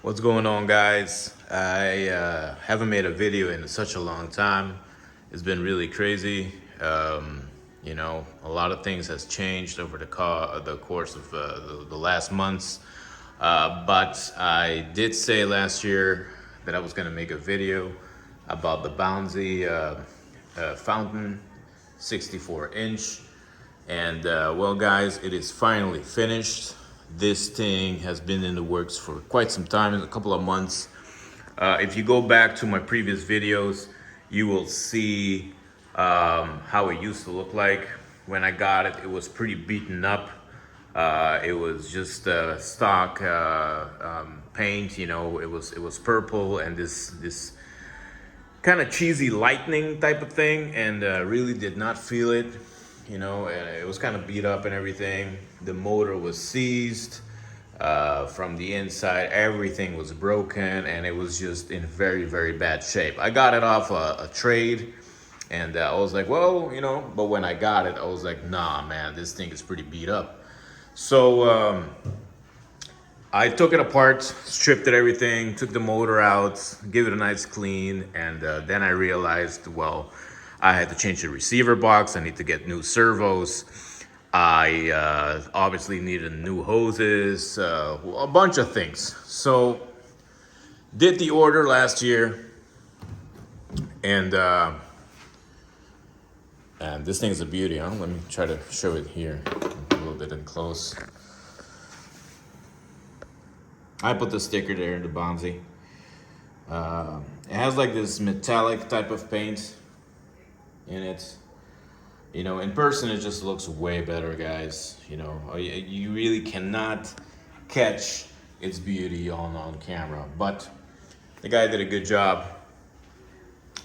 What's going on, guys? I haven't made a video in such a long time. It's been really crazy. A lot of things has changed over the course of the last months. But I did say last year that I was going to make a video about the Bonzí fountain, 64-inch. And well, guys, it is finally finished. This thing has been in the works for quite some time, a couple of months. If you go back to my previous videos, you will see how it used to look like. When I got it, it was pretty beaten up. It was just stock paint, it was purple and this kind of cheesy lightning type of thing, and really did not feel it. And it was kind of beat up and everything. The motor was seized from the inside. Everything was broken, and it was just in very, very bad shape. I got it off a trade, and I was like, well, but when I got it, I was like, nah, man, this thing is pretty beat up. So I took it apart, stripped it, everything, took the motor out, gave it a nice clean, and then I realized, well, I had to change the receiver box. I need to get new servos. I obviously needed new hoses, a bunch of things. So did the order last year, and this thing is a beauty, huh? Let me try to show it here a little bit in close. I put the sticker there in the Bonzí. It has like this metallic type of paint in it. In person it just looks way better, guys. You really cannot catch its beauty on camera, but the guy did a good job.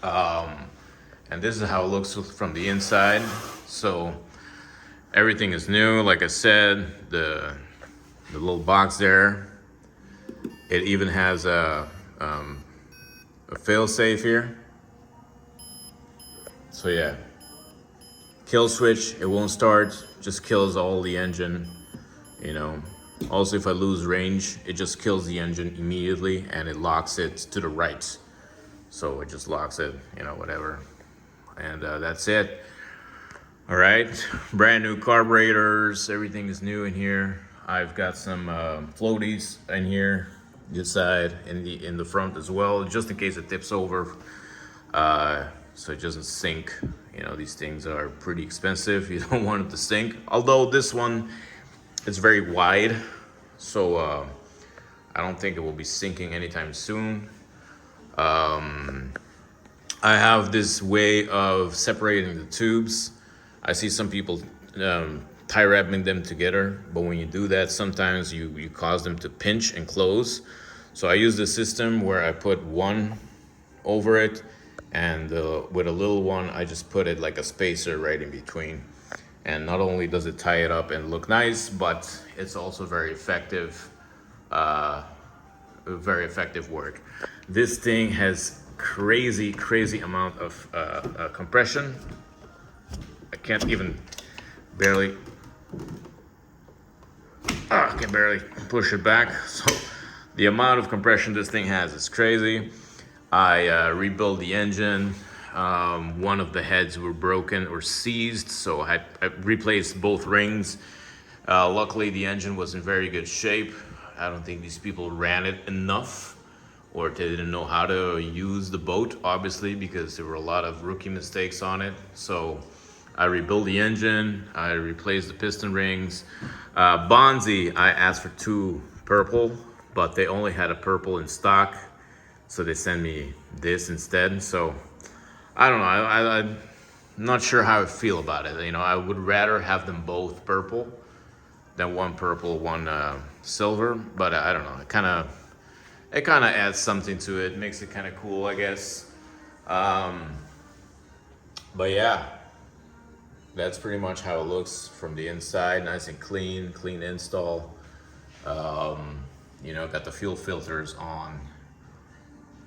And this is how it looks from the inside. So everything is new, like I said. The little box there, it even has a fail-safe here. So yeah, kill switch, it won't start, just kills all the engine. Also, if I lose range, it just kills the engine immediately, and it locks it to the right. So it just locks it, whatever. And that's it. All right, brand new carburetors, everything is new in here. I've got some floaties in here, this side, in the front as well, just in case it tips over. So it doesn't sink. These things are pretty expensive. You don't want it to sink. Although this one is very wide, so I don't think it will be sinking anytime soon. I have this way of separating the tubes. I see some people tie wrapping them together, but when you do that, sometimes you cause them to pinch and close. So I use the system where I put one over it, and with a little one, I just put it like a spacer right in between. And not only does it tie it up and look nice, but it's also very effective work. This thing has crazy amount of compression. I can't even I can barely push it back. So the amount of compression this thing has is crazy. I rebuilt the engine. One of the heads were broken or seized, so I replaced both rings. Luckily, the engine was in very good shape. I don't think these people ran it enough, or they didn't know how to use the boat, obviously, because there were a lot of rookie mistakes on it. So I rebuilt the engine. I replaced the piston rings. Bonzí, I asked for 2 purple, but they only had a purple in stock. So they sent me this instead. So I don't know. I'm not sure how I feel about it. I would rather have them both purple than one purple, one silver. But I don't know. It kind of adds something to it. Makes it kind of cool, I guess. But yeah, that's pretty much how it looks from the inside. Nice and clean install. Got the fuel filters on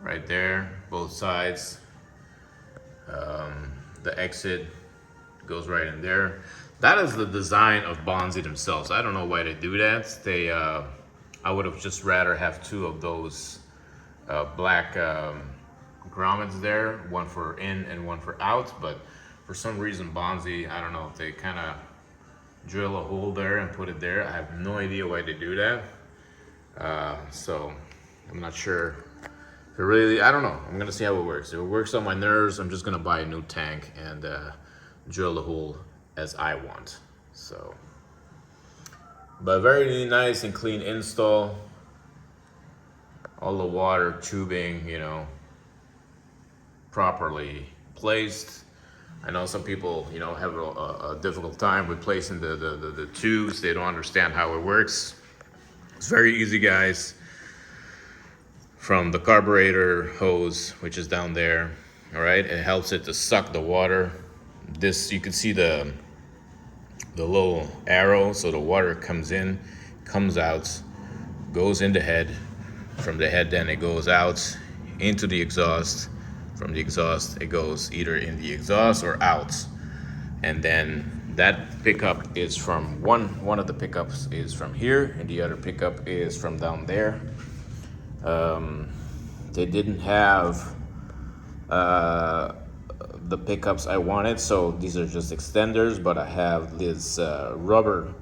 right there, both sides. The exit goes right in there. That is the design of Bonzí themselves. I don't know why they do that. They I would have just rather have two of those black grommets there, one for in and one for out. But for some reason, Bonzí, I don't know if they kind of drill a hole there and put it there. I have no idea why they do that. So I'm not sure. If it really, I don't know. I'm gonna see how it works. If it works on my nerves, I'm just gonna buy a new tank and drill the hole as I want. So, but very nice and clean install. All the water tubing, you know, properly placed. I know some people, you know, have a difficult time with placing the tubes. They don't understand how it works. It's very easy, guys. From the carburetor hose, which is down there, all right, it helps it to suck the water. This, you can see the little arrow, so the water comes in, comes out, goes in the head. From the head, then it goes out into the exhaust. From the exhaust, it goes either in the exhaust or out. And then that pickup is from one of the pickups is from here, and the other pickup is from down there. They didn't have the pickups I wanted, so these are just extenders, but I have this rubber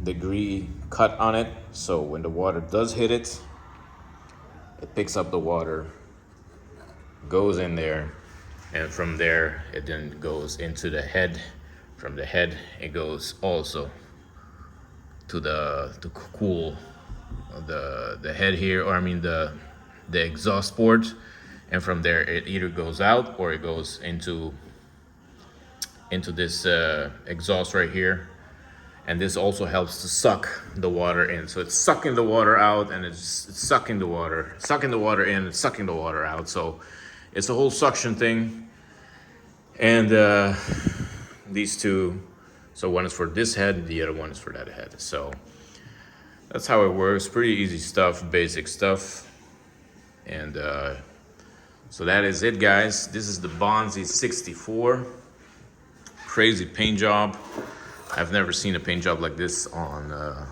degree cut on it, so when the water does hit it, it picks up the water, goes in there, and from there it then goes into the head. From the head it goes also to cool the head here, or I mean the exhaust port, and from there it either goes out or it goes into this exhaust right here. And this also helps to suck the water in. So it's sucking the water out, and it's sucking the water in, and sucking the water out. So it's a whole suction thing. And these two, so one is for this head, the other one is for that head. So that's how it works. Pretty easy stuff, basic stuff. And so that is it, guys. This is the Bonzí 64. Crazy paint job. I've never seen a paint job like this on a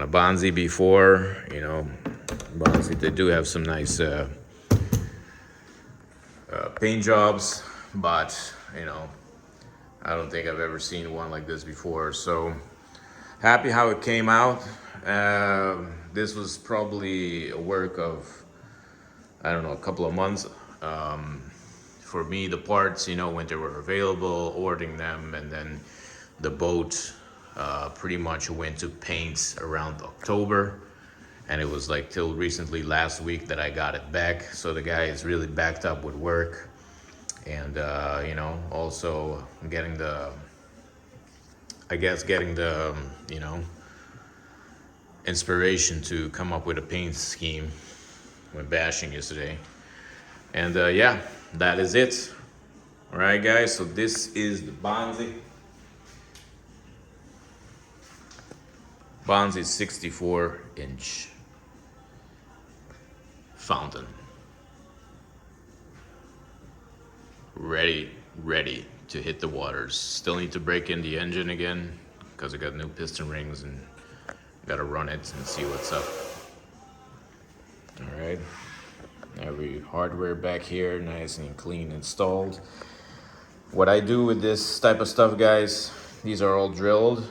Bonzí before. You know, Bonzí, they do have some nice paint jobs, but you know, I don't think I've ever seen one like this before. So happy how it came out. This was probably a work of, I don't know, a couple of months. For me, the parts, you know, when they were available, ordering them, and then the boat pretty much went to paint around October, and it was like till recently last week that I got it back. So the guy is really backed up with work, and you know, also getting the you know, inspiration to come up with a paint scheme when bashing yesterday. And yeah, that is it. All right, guys, so this is the Bonzí 64-inch fountain. Ready to hit the waters. Still need to break in the engine again because I got new piston rings and gotta run it and see what's up. All right, every hardware back here nice and clean installed. What I do with this type of stuff, guys, these are all drilled,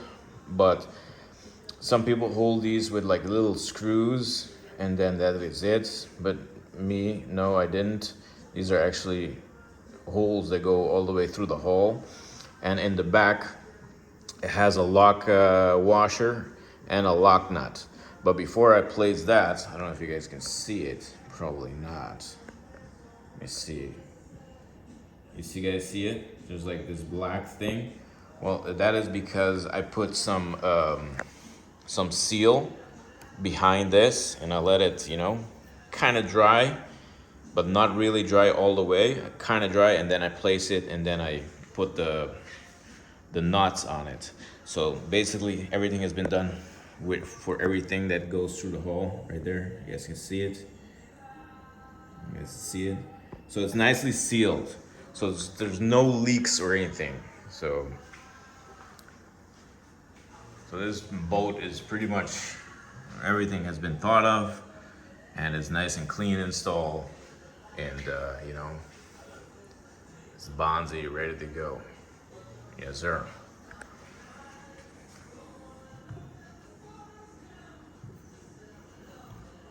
but some people hold these with like little screws and then that is it. But me, no, I didn't. These are actually holes that go all the way through the hull, and in the back it has a lock washer and a lock nut. But before I place that, I don't know if you guys can see it, probably not. Let me see. You guys see it? There's like this black thing. Well, that is because I put some seal behind this, and I let it, you know, kind of dry, but not really dry all the way, kind of dry, and then I place it, and then I put the nuts on it. So basically everything has been done for everything that goes through the hull right there. You guys can see it. You guys see it? So it's nicely sealed. So there's no leaks or anything. So So this boat is pretty much, everything has been thought of, and it's nice and clean installed, and you know, it's Bonzí ready to go. Yes, sir.